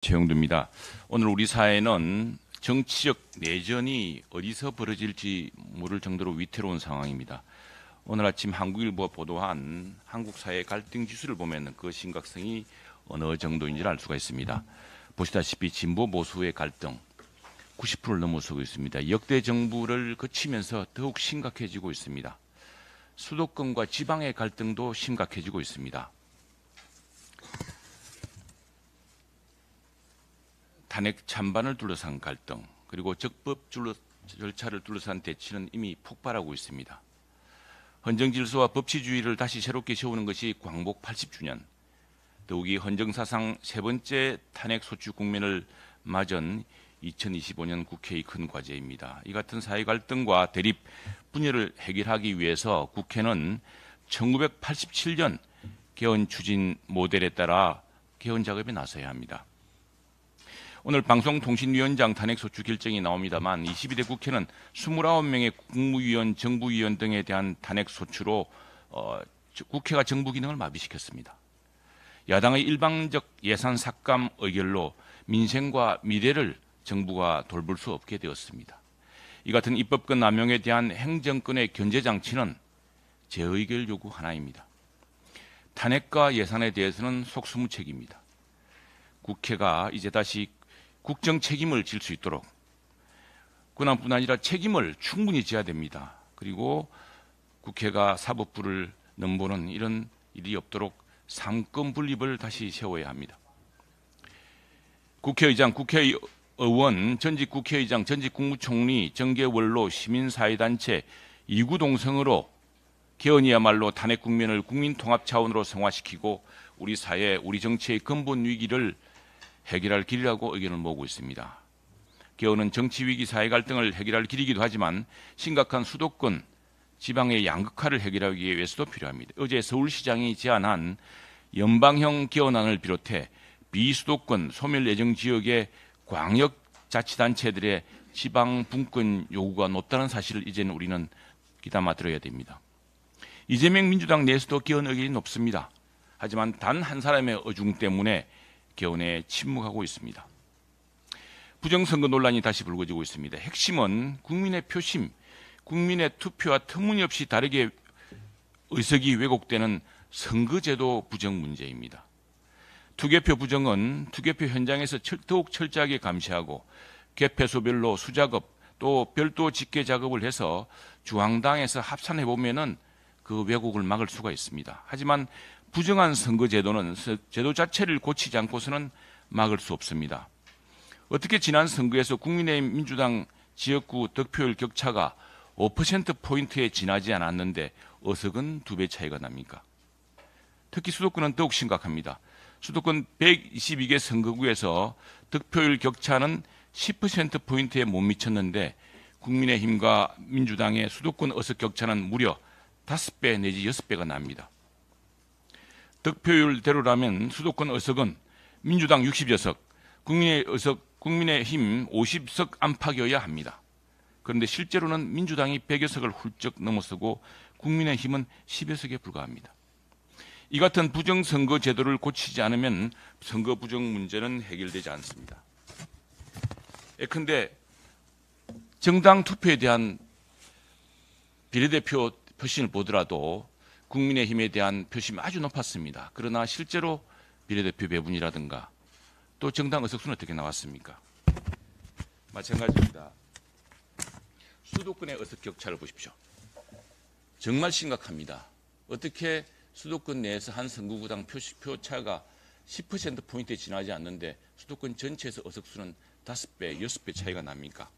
최영두입니다. 오늘 우리 사회는 정치적 내전이 어디서 벌어질지 모를 정도로 위태로운 상황입니다. 오늘 아침 한국일보가 보도한 한국 사회 갈등 지수를 보면 그 심각성이 어느 정도인지를 알 수가 있습니다. 보시다시피 진보 보수의 갈등 90%를 넘어서고 있습니다. 역대 정부를 거치면서 더욱 심각해지고 있습니다. 수도권과 지방의 갈등도 심각해지고 있습니다. 탄핵 찬반을 둘러싼 갈등, 그리고 적법 절차를 둘러싼 대치는 이미 폭발하고 있습니다. 헌정질서와 법치주의를 다시 새롭게 세우는 것이 광복 80주년, 더욱이 헌정사상 세 번째 탄핵 소추 국면을 맞은 2025년 국회의 큰 과제입니다. 이 같은 사회 갈등과 대립, 분열을 해결하기 위해서 국회는 1987년 개헌 추진 모델에 따라 개헌 작업에 나서야 합니다. 오늘 방송통신위원장 탄핵소추 결정이 나옵니다만 22대 국회는 29명의 국무위원, 정부위원 등에 대한 탄핵소추로 국회가 정부 기능을 마비시켰습니다. 야당의 일방적 예산 삭감 의결로 민생과 미래를 정부가 돌볼 수 없게 되었습니다. 이 같은 입법권 남용에 대한 행정권의 견제장치는 재의결 요구 하나입니다. 탄핵과 예산에 대해서는 속수무책입니다. 국회가 이제 다시 국정 책임을 질 수 있도록 권한뿐 아니라 책임을 충분히 져야 됩니다. 그리고 국회가 사법부를 넘보는 이런 일이 없도록 삼권 분립을 다시 세워야 합니다. 국회의장, 국회의원, 전직 국회의장, 전직 국무총리, 정계원로, 시민사회단체, 이구동성으로 개헌이야말로 탄핵 국면을 국민통합 차원으로 성화시키고 우리 사회, 우리 정치의 근본 위기를 해결할 길이라고 의견을 모으고 있습니다. 개헌은 정치위기 사회 갈등을 해결할 길이기도 하지만 심각한 수도권, 지방의 양극화를 해결하기 위해서도 필요합니다. 어제 서울시장이 제안한 연방형 개헌안을 비롯해 비수도권 소멸 예정 지역의 광역자치단체들의 지방 분권 요구가 높다는 사실을 이제는 우리는 귀담아 들어야 됩니다. 이재명 민주당 내에서도 개헌 의견이 높습니다. 하지만 단 한 사람의 어중 때문에 개헌에 침묵하고 있습니다. 부정선거 논란이 다시 불거지고 있습니다. 핵심은 국민의 표심, 국민의 투표와 터무니없이 다르게 의석이 왜곡되는 선거제도 부정 문제입니다. 투개표 부정은 투개표 현장에서 더욱 철저하게 감시하고 개표소별로 수작업 또 별도 집계 작업을 해서 중앙당에서 합산해 보면은 그 왜곡을 막을 수가 있습니다. 하지만 부정한 선거제도는 제도 자체를 고치지 않고서는 막을 수 없습니다. 어떻게 지난 선거에서 국민의힘 민주당 지역구 득표율 격차가 5%포인트에 지나지 않았는데 어석은 2배 차이가 납니까? 특히 수도권은 더욱 심각합니다. 수도권 122개 선거구에서 득표율 격차는 10%포인트에 못 미쳤는데 국민의힘과 민주당의 수도권 어석 격차는 무려 5배 내지 6배가 납니다. 득표율대로라면 수도권 의석은 민주당 60여석, 국민의힘 50석 안팎이어야 합니다. 그런데 실제로는 민주당이 100여석을 훌쩍 넘어서고 국민의힘은 10여석에 불과합니다. 이 같은 부정선거 제도를 고치지 않으면 선거 부정 문제는 해결되지 않습니다. 예컨대 정당 투표에 대한 비례대표 표심을 보더라도 국민의힘에 대한 표심이 아주 높았습니다. 그러나 실제로 비례대표 배분이라든가 또 정당 의석수는 어떻게 나왔습니까? 마찬가지입니다. 수도권의 의석 격차를 보십시오. 정말 심각합니다. 어떻게 수도권 내에서 한 선거구당 표차가 10%포인트에 지나지 않는데 수도권 전체에서 의석수는 5배, 6배 차이가 납니까?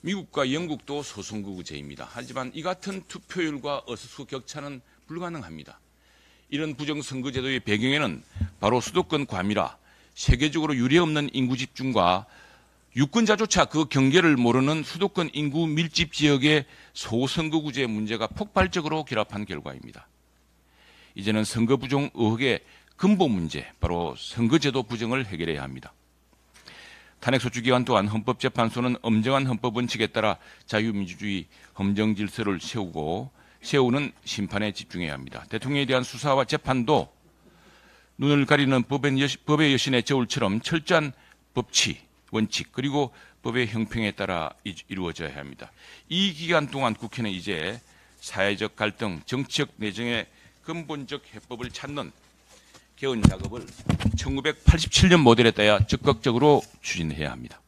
미국과 영국도 소선거구제입니다. 하지만 이 같은 투표율과 의석수 격차는 불가능합니다. 이런 부정선거제도의 배경에는 바로 수도권 과밀화, 세계적으로 유례없는 인구 집중과 유권자조차 그 경계를 모르는 수도권 인구 밀집 지역의 소선거구제 문제가 폭발적으로 결합한 결과입니다. 이제는 선거 부정 의혹의 근본 문제, 바로 선거제도 부정을 해결해야 합니다. 탄핵소추 기간 또한 헌법재판소는 엄정한 헌법 원칙에 따라 자유민주주의 헌정 질서를 세우는 심판에 집중해야 합니다. 대통령에 대한 수사와 재판도 눈을 가리는 법의 여신의 저울처럼 철저한 법치, 원칙 그리고 법의 형평에 따라 이루어져야 합니다. 이 기간 동안 국회는 이제 사회적 갈등, 정치적 내정의 근본적 해법을 찾는 개헌 작업을 1987년 모델에 따라 적극적으로 추진해야 합니다.